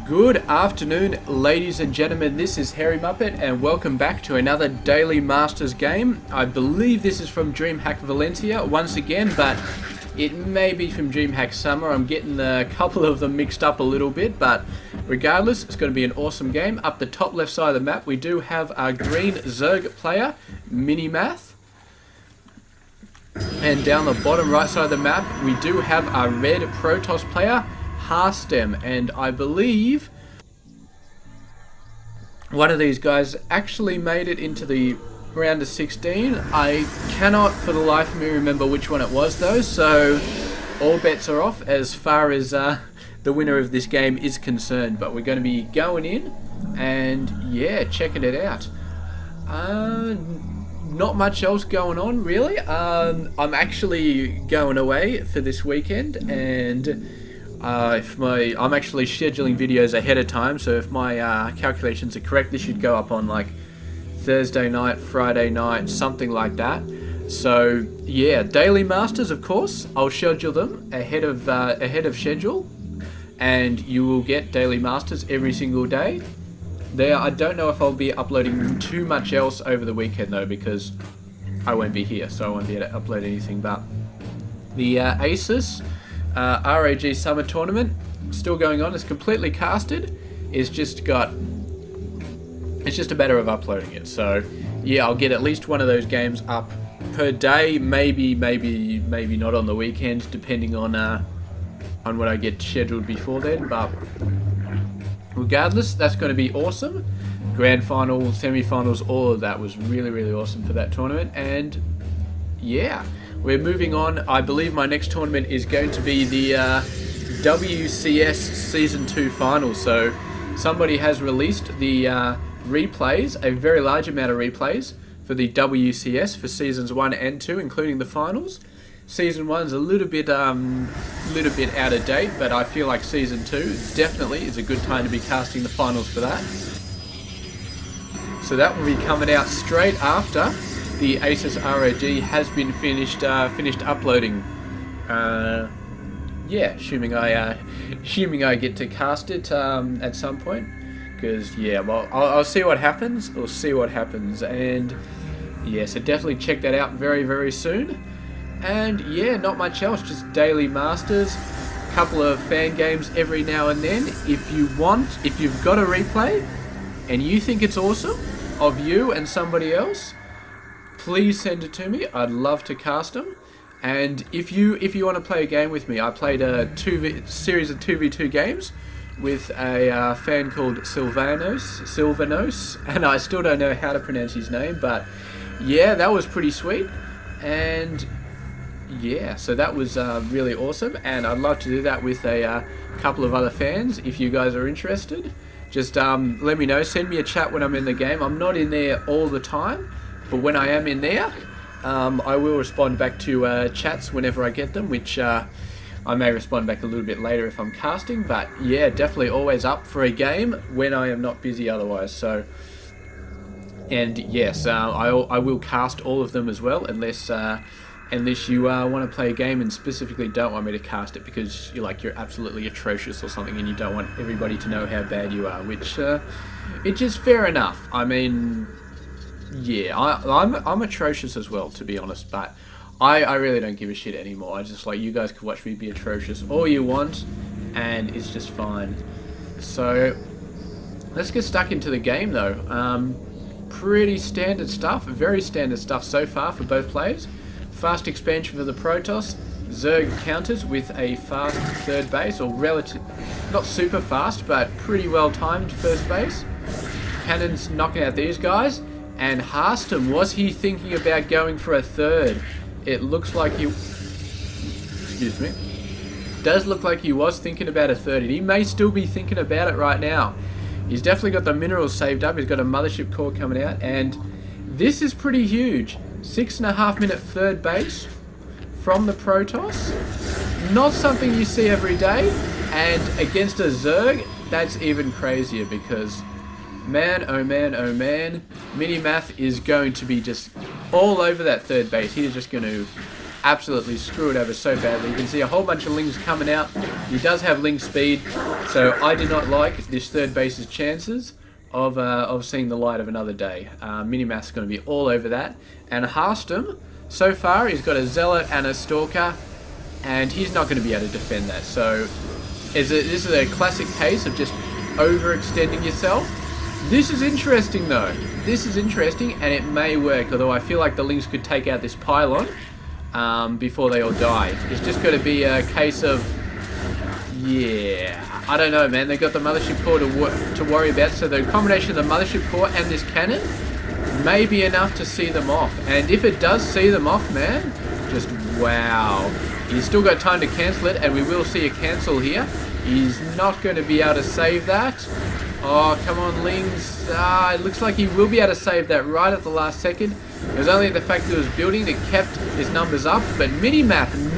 Good afternoon, ladies and gentlemen. This is xhairymuppetx, and welcome back to another Daily Masters game. I believe this is from DreamHack Valencia once again, but it may be from DreamHack Summer. I'm getting a couple of them mixed up a little bit, but regardless, it's going to be an awesome game. Up the top left side of the map, we do have our green Zerg player, MiNiMaTh. And down the bottom right side of the map, we do have our red Protoss player, Harstem, and I believe one of these guys actually made it into the round of 16. I cannot for the life of me remember which one it was though, so all bets are off as far as the winner of this game is concerned. But we're going to be going in and yeah, checking it out. Not much else going on really. I'm actually going away for this weekend, and I'm actually scheduling videos ahead of time, so if my calculations are correct, this should go up on like Thursday night, Friday night, something like that. So yeah, Daily Masters, of course, I'll schedule them ahead of schedule, and you will get Daily Masters every single day. I don't know if I'll be uploading too much else over the weekend though, because I won't be here, so I won't be able to upload anything. But the ASUS RAG Summer Tournament still going on. It's completely casted. It's just a matter of uploading it. So yeah, I'll get at least one of those games up per day. Maybe not on the weekend, depending on what I get scheduled before then. But regardless, that's going to be awesome. Grand final, semi-finals, all of that was really awesome for that tournament. And yeah, we're moving on. I believe my next tournament is going to be the WCS Season 2 Finals. So somebody has released the replays, a very large amount of replays for the WCS for Seasons 1 and 2, including the Finals. Season 1's a little bit out of date, but I feel like Season 2 definitely is a good time to be casting the Finals for that. So that will be coming out straight after the ASUS ROG has been finished uploading. Yeah, assuming I get to cast it at some point, because yeah, well, I'll see what happens. And yeah, so definitely check that out very soon. And yeah, not much else, just Daily Masters, couple of fan games every now and then. If you've got a replay and you think it's awesome of you and somebody else, please send it to me. I'd love to cast them. And if you want to play a game with me, I played a series of 2v2 games with a fan called Sylvanos, and I still don't know how to pronounce his name, but yeah, that was pretty sweet. And yeah, so that was really awesome, and I'd love to do that with a couple of other fans. If you guys are interested, just let me know. Send me a chat when I'm in the game. I'm not in there all the time, but when I am in there, I will respond back to chats whenever I get them, which I may respond back a little bit later if I'm casting. But yeah, definitely always up for a game when I am not busy otherwise. So, and yes, I will cast all of them as well, unless you want to play a game and specifically don't want me to cast it because you're absolutely atrocious or something, and you don't want everybody to know how bad you are, which is fair enough. I mean, yeah, I'm atrocious as well, to be honest, but I really don't give a shit anymore. I just you guys can watch me be atrocious all you want, and it's just fine. So let's get stuck into the game though. Pretty standard stuff, very standard stuff so far for both players. Fast expansion for the Protoss. Zerg counters with a fast third base, or not super fast, but pretty well timed first base. Cannons knocking out these guys. And Harstem, was he thinking about going for a third? It looks like he... Excuse me. Does look like he was thinking about a third. And he may still be thinking about it right now. He's definitely got the minerals saved up. He's got a mothership core coming out. And this is pretty huge. 6.5 minute third base from the Protoss. Not something you see every day. And against a Zerg, that's even crazier, because man, oh man, MiNiMaTh is going to be just all over that third base. He's just going to absolutely screw it over so badly. You can see a whole bunch of Lings coming out. He does have Ling speed, so I do not like this third base's chances of seeing the light of another day. MiNiMaTh's going to be all over that. And Harstem, so far, he's got a Zealot and a Stalker, and he's not going to be able to defend that. So this is a classic case of just overextending yourself. This is interesting though. This is interesting, and it may work, although I feel like the Lings could take out this pylon before they all die. It's just going to be a case of, yeah, I don't know, man. They've got the Mothership Core to worry about, so the combination of the Mothership Core and this cannon may be enough to see them off. And if it does see them off, man, just wow. He's still got time to cancel it, and we will see a cancel here. He's not going to be able to save that. Oh, come on, Lings. It looks like he will be able to save that right at the last second. It was only the fact that it was building that kept his numbers up, but MiNiMaTh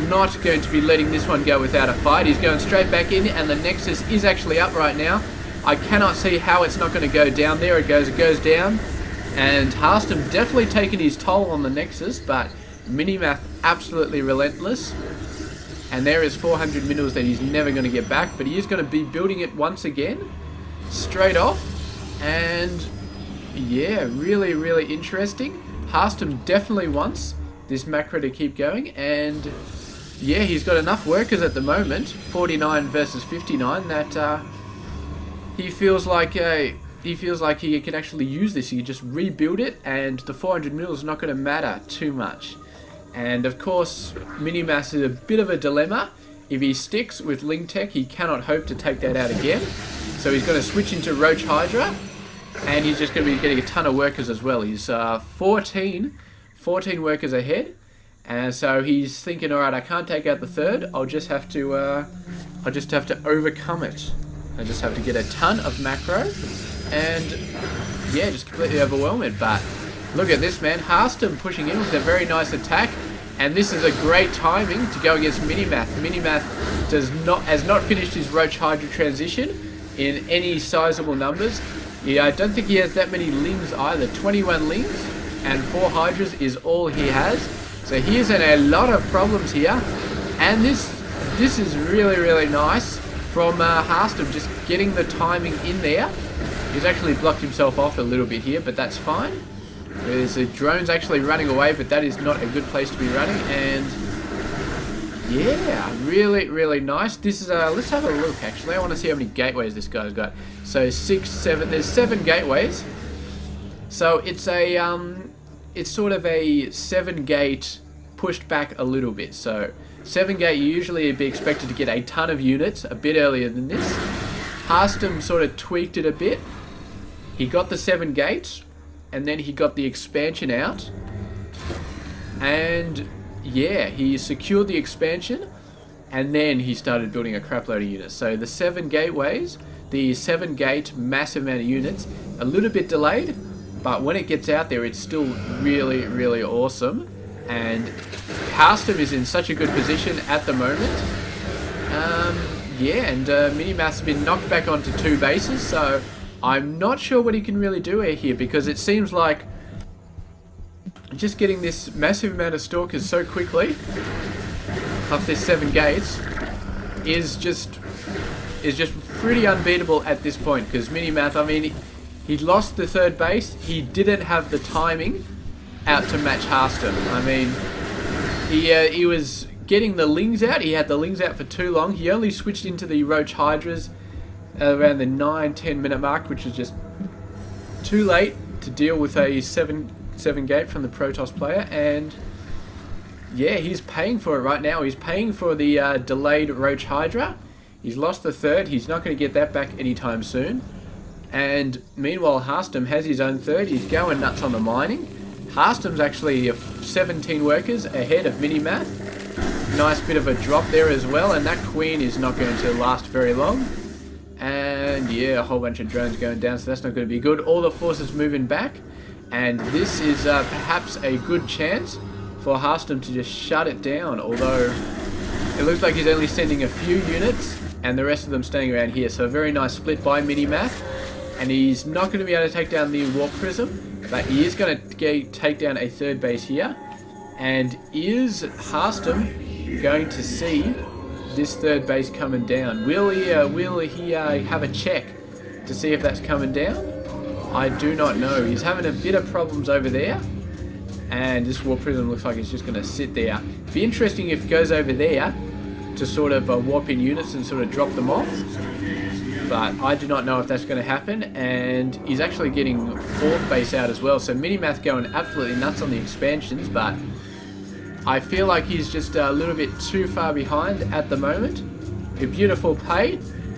not going to be letting this one go without a fight. He's going straight back in, and the Nexus is actually up right now. I cannot see how it's not going to go down. There it goes down. And Harstem definitely taking his toll on the Nexus, but MiNiMaTh absolutely relentless. And there is 400 minerals that he's never going to get back, but he is going to be building it once again, straight off. And yeah, really, really interesting. Harstem definitely wants this macro to keep going, and yeah, he's got enough workers at the moment, 49 versus 59, that he feels like he can actually use this. He can just rebuild it, and the 400 mil is not going to matter too much. And of course, MiNiMaTh is a bit of a dilemma. If he sticks with Ling Tech, he cannot hope to take that out again. So he's going to switch into Roach Hydra, and he's just going to be getting a ton of workers as well. He's 14 workers ahead, and so he's thinking, all right, I can't take out the third. I'll just have to overcome it. I just have to get a ton of macro, and yeah, just completely overwhelm it. But look at this, man. Harstem pushing in with a very nice attack, and this is a great timing to go against MiNiMaTh. MiNiMaTh has not finished his Roach Hydra transition in any sizable numbers. Yeah, I don't think he has that many Lings either. 21 Lings and 4 Hydras is all he has. So he is in a lot of problems here, and this is really, really nice from Harstem, just getting the timing in there. He's actually blocked himself off a little bit here, but that's fine. There's a drone's actually running away, but that is not a good place to be running. And yeah, really, really nice. This is let's have a look. Actually, I want to see how many gateways this guy's got. So 6, 7. There's 7 gateways. So it's sort of a 7-gate pushed back a little bit. So 7-gate, you usually be expected to get a ton of units a bit earlier than this. Harstem sort of tweaked it a bit. He got the 7 gates, and then he got the expansion out, and yeah, he secured the expansion, and then he started building a crap load of units. So the 7 gateways, the 7-gate massive amount of units, a little bit delayed, but when it gets out there, it's still really, really awesome. And Harstem is in such a good position at the moment. Yeah, and MiNiMaTh's been knocked back onto 2 bases, so I'm not sure what he can really do here, because it seems like just getting this massive amount of stalkers so quickly off this 7 gates is just pretty unbeatable at this point. Because MiNiMaTh, I mean, he lost the 3rd base. He didn't have the timing out to match Harstem. I mean, he was getting the Lings out. He had the Lings out for too long. He only switched into the Roach Hydras around the 9-10 minute mark, which was just too late to deal with a 7 gate from the Protoss player. And yeah, he's paying for it right now. He's paying for the delayed Roach Hydra. He's lost the 3rd. He's not going to get that back anytime soon. And meanwhile, Harstem has his own 3rd. He's going nuts on the mining. Harstem's actually 17 workers ahead of MiNiMaTh. Nice bit of a drop there as well, and that Queen is not going to last very long. And yeah, a whole bunch of drones going down, so that's not going to be good. All the forces moving back, and this is perhaps a good chance for Harstem to just shut it down, although it looks like he's only sending a few units and the rest of them staying around here. So a very nice split by MiNiMaTh, and he's not going to be able to take down the Warp Prism, but he is going to take down a 3rd base here. And is Harstem going to see this third base coming down? Will he have a check to see if that's coming down? I do not know. He's having a bit of problems over there. And this War Prism looks like it's just going to sit there. It'd be interesting if it goes over there to sort of warp in units and sort of drop them off. But I do not know if that's going to happen. And he's actually getting fourth base out as well. So MiNiMaTh going absolutely nuts on the expansions. But I feel like he's just a little bit too far behind at the moment. A beautiful play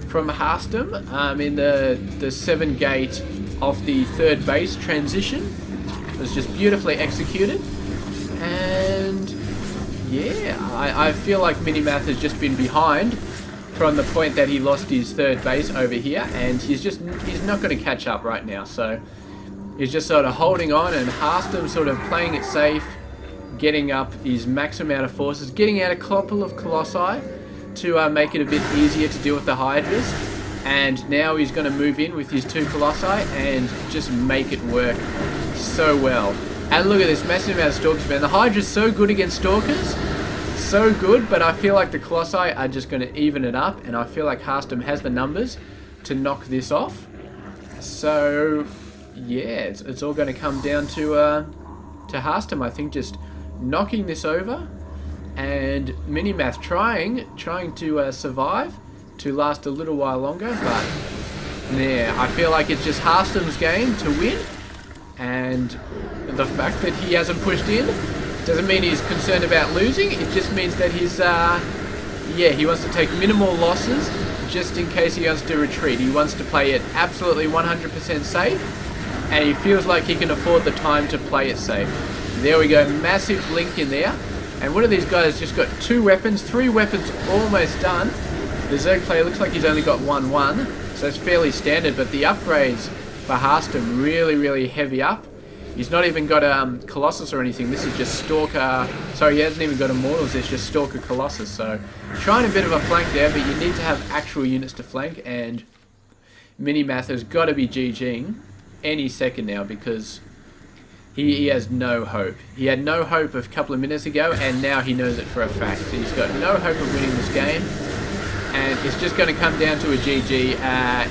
from Harstem in the 7 gate of the third base transition. It was just beautifully executed. And yeah, I feel like MiNiMaTh has just been behind from the point that he lost his third base over here, and he's not going to catch up right now. So he's just sort of holding on, and Harstem sort of playing it safe, getting up his max amount of forces, getting out a couple of Colossi to make it a bit easier to deal with the Hydras. And now he's going to move in with his 2 Colossi and just make it work so well. And look at this massive amount of Stalkers, man. The Hydra's so good against Stalkers. So good, but I feel like the Colossi are just going to even it up. And I feel like Harstem has the numbers to knock this off. So, yeah, it's all going to come down to Harstem, I think, just knocking this over. And MiNiMaTh trying to survive to last a little while longer, but yeah, I feel like it's just Harstem's game to win, and the fact that he hasn't pushed in doesn't mean he's concerned about losing. It just means that he's he wants to take minimal losses just in case he wants to retreat. He wants to play it absolutely 100% safe, and he feels like he can afford the time to play it safe. There we go, massive blink in there, and one of these guys just got 2 weapons, 3 weapons almost done. The Zerg player looks like he's only got 1-1, so it's fairly standard, but the upgrades for Harstem really heavy up. He's not even got a Colossus or anything. This is just Stalker. Sorry, he hasn't even got Immortals. It's just Stalker Colossus. So trying a bit of a flank there, but you need to have actual units to flank, and MiNiMaTh has got to be GGing any second now, because he has no hope. He had no hope a couple of minutes ago, and now he knows it for a fact. He's got no hope of winning this game. And it's just going to come down to a GG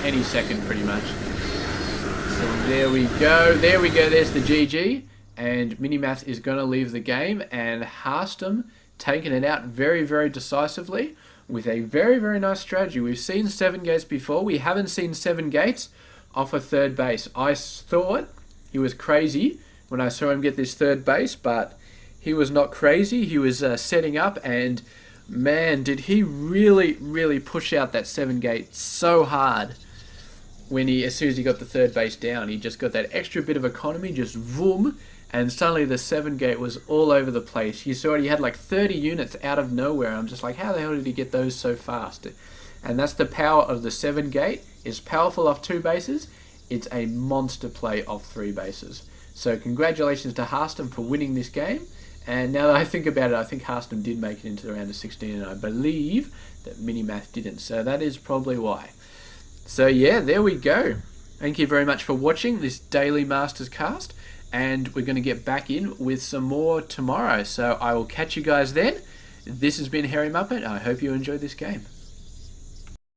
any second, pretty much. So there we go. There we go. There's the GG. And MiNiMaTh is going to leave the game. And Harstem taking it out very decisively with a very nice strategy. We've seen 7 gates before. We haven't seen 7 gates off a third base. I thought he was crazy when I saw him get this third base, but he was not crazy. He was setting up, and man, did he really push out that 7 gate so hard when as soon as he got the third base down. He just got that extra bit of economy, just vroom, and suddenly the 7 gate was all over the place. You saw he had like 30 units out of nowhere. I'm just like, how the hell did he get those so fast? And that's the power of the 7 gate. It's powerful off 2 bases. It's a monster play off 3 bases. So congratulations to Harstem for winning this game. And now that I think about it, I think Harstem did make it into the round of 16, and I believe that MiNiMaTh didn't. So that is probably why. So yeah, there we go. Thank you very much for watching this daily Masters cast, and we're going to get back in with some more tomorrow. So I will catch you guys then. This has been Hairy Muppet. I hope you enjoyed this game.